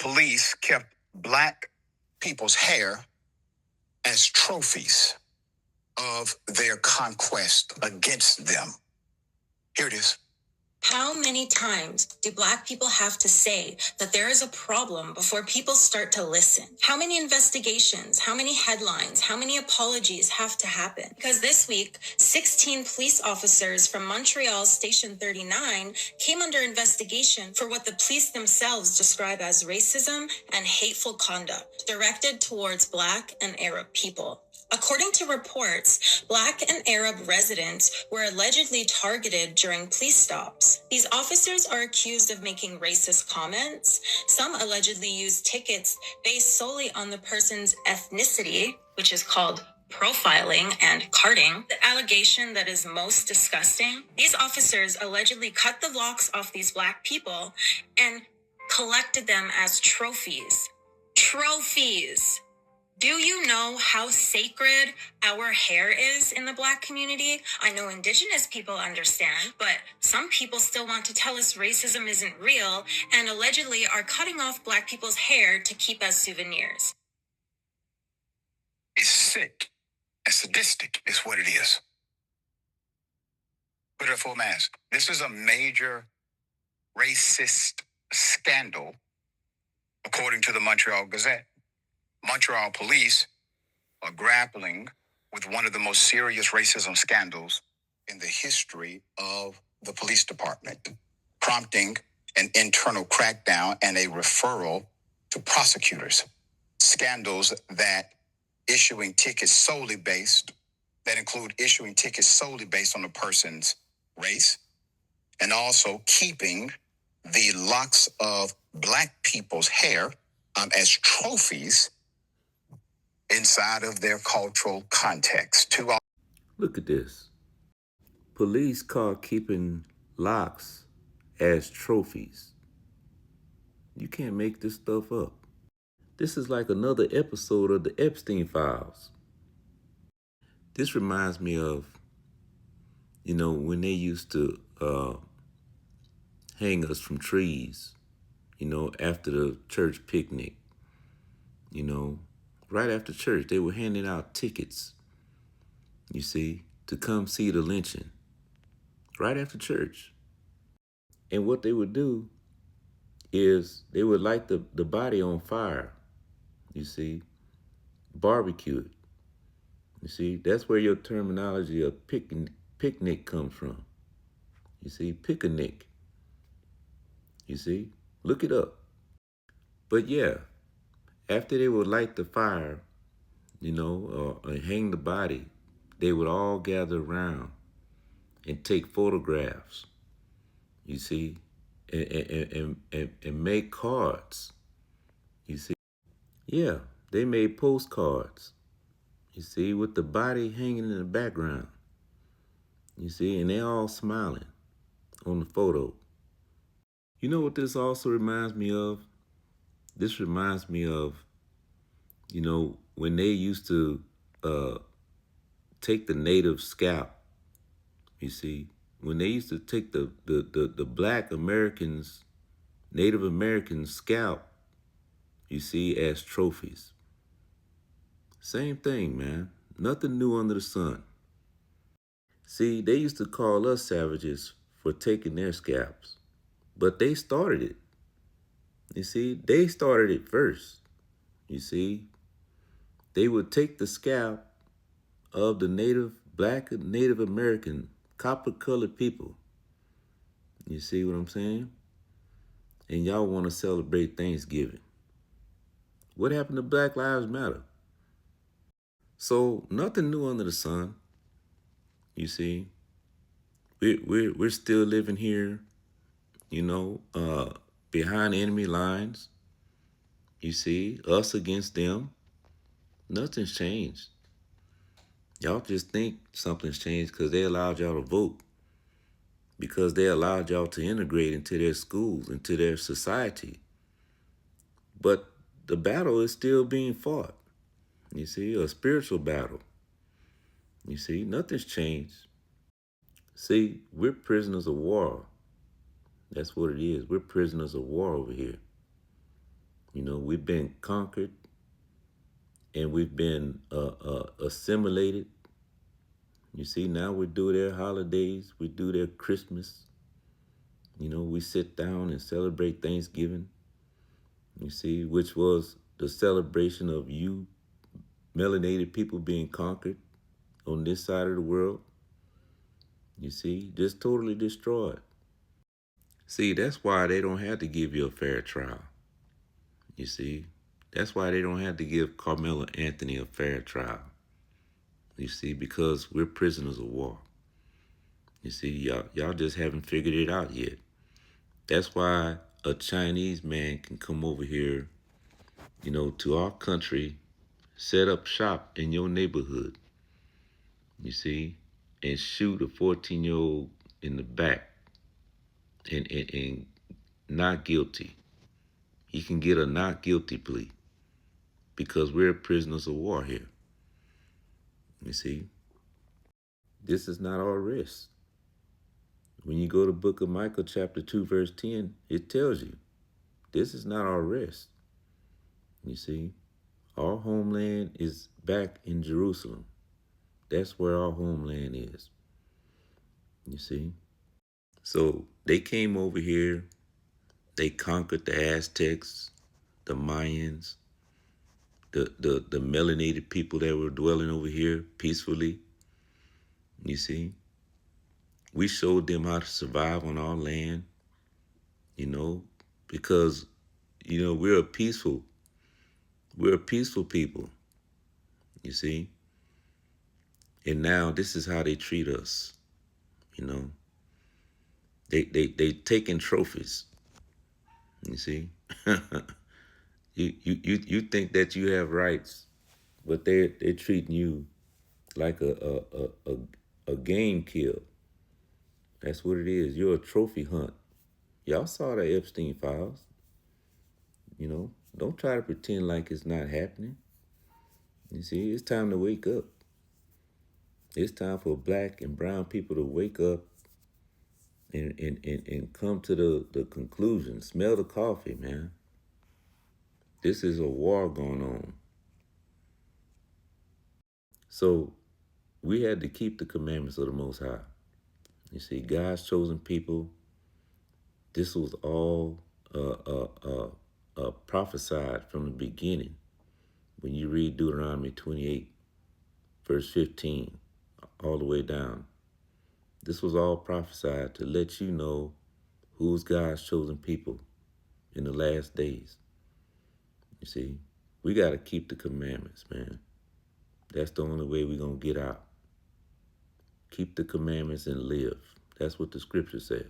police kept black people's hair as trophies of their conquest against them. Here it is. How many times do Black people have to say that there is a problem before people start to listen? How many investigations, how many headlines, how many apologies have to happen? Because this week, 16 police officers from Montreal Station 39 came under investigation for what the police themselves describe as racism and hateful conduct directed towards Black and Arab people. According to reports, Black and Arab residents were allegedly targeted during police stops. These officers are accused of making racist comments. Some allegedly used tickets based solely on the person's ethnicity, which is called profiling and carding. The allegation that is most disgusting, these officers allegedly cut the locks off these Black people and collected them as trophies. Trophies! Do you know how sacred our hair is in the Black community? I know Indigenous people understand, but some people still want to tell us racism isn't real and allegedly are cutting off Black people's hair to keep as souvenirs. It's sick and sadistic is what it is. Put it a full mask. This is a major racist scandal, according to the Montreal Gazette. Montreal police are grappling with one of the most serious racism scandals in the history of the police department, prompting an internal crackdown and a referral to prosecutors. Scandals that include issuing tickets solely based on a person's race, and also keeping the locks of Black people's hair as trophies inside of their cultural context. Look at this. Police caught keeping locks as trophies. You can't make this stuff up. This is like another episode of the Epstein Files. This reminds me of, when they used to hang us from trees, after the church picnic, right after church, they were handing out tickets, to come see the lynching, right after church. And what they would do is they would light the body on fire, barbecue it. That's where your terminology of picnic comes from. Picnic. Look it up. But yeah, after they would light the fire, or hang the body, they would all gather around and take photographs, and make cards, Yeah, they made postcards, with the body hanging in the background, and they all smiling on the photo. You know what this also reminds me of? This reminds me of, when they used to take the native scalp, when they used to take the Black Americans, Native American scalp, as trophies. Same thing, man. Nothing new under the sun. See, they used to call us savages for taking their scalps, but they started it. They started it first. They would take the scalp of the Black Native American copper-colored people. You see what I'm saying? And y'all want to celebrate Thanksgiving. What happened to Black Lives Matter? So nothing new under the sun. We're still living here, behind enemy lines. Us against them. Nothing's changed. Y'all just think something's changed because they allowed y'all to vote, because they allowed y'all to integrate into their schools, into their society. But the battle is still being fought. A spiritual battle. Nothing's changed. See, we're prisoners of war. That's what it is. We're prisoners of war over here. We've been conquered and we've been assimilated. You see, now we do their holidays, we do their Christmas. We sit down and celebrate Thanksgiving, you see, which was the celebration of you melanated people being conquered on this side of the world. You see, just totally destroyed. See, that's why they don't have to give you a fair trial. You see, that's why they don't have to give Carmelo Anthony a fair trial. You see, because we're prisoners of war. You see, y'all just haven't figured it out yet. That's why a Chinese man can come over here, to our country, set up shop in your neighborhood, you see, and shoot a 14-year-old in the back and not guilty. He can get a not guilty plea because we're prisoners of war here. You see, this is not our risk. When you go to book of Micah chapter 2 verse 10, it tells you this is not our rest. You see, our homeland is back in Jerusalem. That's where our homeland is. You see, so they came over here. They conquered the Aztecs, the Mayans, the melanated people that were dwelling over here peacefully. You see, we showed them how to survive on our land, because, we're a peaceful people, you see. And now this is how they treat us, They taking trophies, you see. You think that you have rights, but they're treating you like a game kill. That's what it is. You're a trophy hunt. Y'all saw the Epstein files. Don't try to pretend like it's not happening. You see, it's time to wake up. It's time for black and brown people to wake up and come to the conclusion. Smell the coffee, man. This is a war going on. So we had to keep the commandments of the Most High. You see, God's chosen people, this was all prophesied from the beginning. When you read Deuteronomy 28, verse 15, all the way down, this was all prophesied to let you know who's God's chosen people in the last days. You see, we got to keep the commandments, man. That's the only way we're going to get out. Keep the commandments and live. That's what the scripture said.